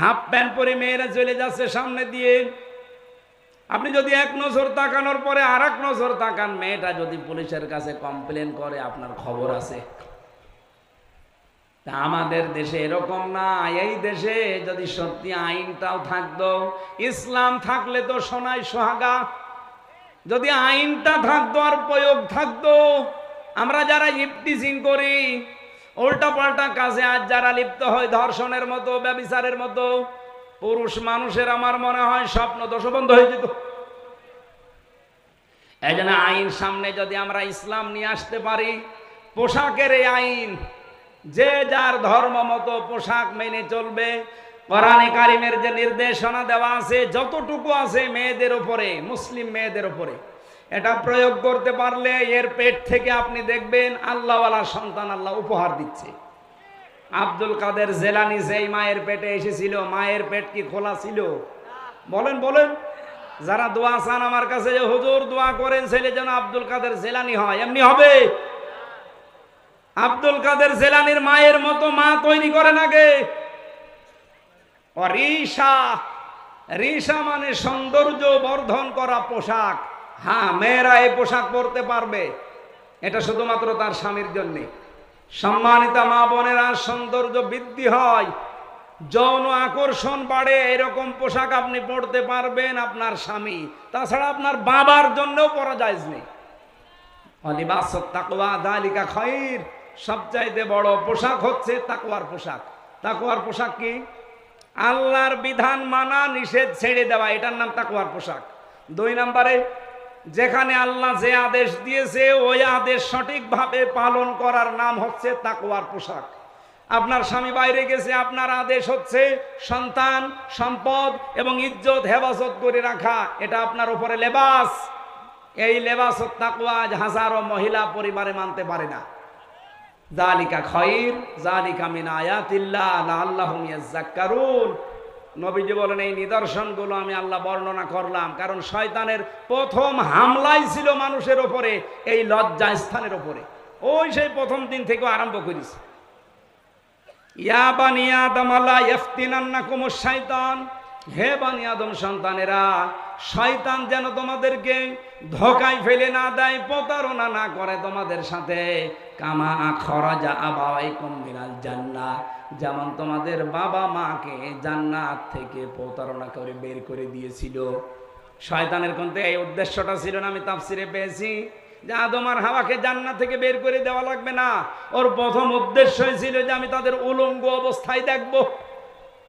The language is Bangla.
হাফ প্যান্ট পরে মেয়েরা চলে যাচ্ছে সামনে দিয়ে। আপনি যদি এক নজর তাকানোর পরে আর এক নজর তাকান, মেয়েটা যদি পুলিশের কাছে কমপ্লেন করে আপনার খবর আছে। তা আমাদের দেশে এরকম না। এই দেশে যদি সত্যি আইনটাও থাকতো, ইসলাম থাকলে তো সোনায় সোহাগা। যদি আইনটা থাকতো আর প্রয়োগ থাকতো, আমরা যারা ইফটিজিং করি, উল্টা পাল্টা কাজে আজ যারা লিপ্ত হয়, ধর্ষণের মতো, ব্যভিচারের মতো, পুরুষ মানুষের আমার মনে হয় স্বপ্ন দোষ বন্ধ হয়ে যেত। এই জন্য আইন সামনে যদি আমরা ইসলাম নিয়ে আসতে পারি, পোশাকের এই আইন, যে যার ধর্ম মতো পোশাক মেনে চলবে। কোরআনে কারিমের যে নির্দেশনা দেওয়া আছে, যতটুকু আছে মেয়েদের উপরে, মুসলিম মেয়েদের উপরে, এটা প্রয়োগ করতে পারলে এর পেট থেকে আপনি দেখবেন আল্লাহওয়ালা সন্তান আল্লাহ উপহার দিচ্ছে। আব্দুল কাদের জেলানি যেই মায়ের পেটে এসেছিল, মায়ের পেট কি খোলা ছিল? বলেন বলেন। যারা দোয়া চান আমার কাছে, যে হুজুর দোয়া করেন ছেলে যেন আব্দুল কাদের জেলানি হয়, এমনি হবে? আব্দুল কাদের জেলানির মায়ের মতো মা তৈরি করেন আগে। রিসা, রিসা মানে সৌন্দর্য বর্ধন করা পোশাক। হ্যাঁ, মেয়েরা এই পোশাক পরতে পারবে, এটা শুধুমাত্র তার স্বামীর জন্য। সম্মানিতা মা বোনেরা, সৌন্দর্য বৃদ্ধি হয়, যৌন আকর্ষণ বাড়ে, এরকম পোশাক আপনি পরতে পারবেন আপনার স্বামী, তাছাড়া আপনার বাবার জন্যও পরা জায়েজ নেই। লিবাসুত তাকওয়া যালিকা খায়র, সবচাইতে বড় পোশাক হচ্ছে তাকওয়ার পোশাক। তাকওয়ার পোশাক কি? আল্লাহর বিধান মানা, নিষেধ ছেড়ে দেওয়া, এটার নাম তাকওয়ার পোশাক। 2 নম্বরে, যেখানে আল্লাহ যে আদেশ দিয়েছে ওই আদেশ সঠিকভাবে পালন করার নাম হচ্ছে তাকওয়ার পোশাক। আপনার স্বামী বাইরে গেছে, আপনার আদেশ হচ্ছে সন্তান, সম্পদ এবং ইজ্জত হেফাজত করে রাখা, এটা আপনার উপরে লেবাস। এই লেবাস তাকওয়া হাজারো মহিলা পরিবারে মানতে পারে না। যালিকা খায়র, যালিকা মিন আয়াতিল্লাহ লাআল্লাহুম ইয়াযাক্কারুন। নবীজি বলেন, এই নিদর্শনগুলো আমি আল্লাহ বর্ণনা করলাম কারণ শয়তানের প্রথম হামলাই ছিল মানুষের উপরে এই লজ্জা স্থানের উপরে। ওই সেই প্রথম দিন থেকে আরম্ভ করেছে। ইয়া বানি আদম লা ইফতিনান্নাকুমুশ শাইতান, হে বানি আদম সন্তানেরা, শয়তান যেন তোমাদেরকে ধোঁকায় ফেলে না দেয়, প্রতারণা না করে তোমাদের সাথে। কামা খরাজা আবাওয়াইকুম মিনাল জান্নাহ, যেমন তোমাদের বাবা মাকে জান্নাত থেকে প্রতারণা করে বের করে দিয়েছিল। শয়তানের কিন্তু এই উদ্দেশ্যটা ছিল না, আমি তাফসিরে পেয়েছি যে আদম আর হাওয়াকে জান্নাত থেকে বের করে দেওয়া লাগবে না। ওর প্রথম উদ্দেশ্যই ছিল যে আমি তাদের উলঙ্গ অবস্থায় দেখব।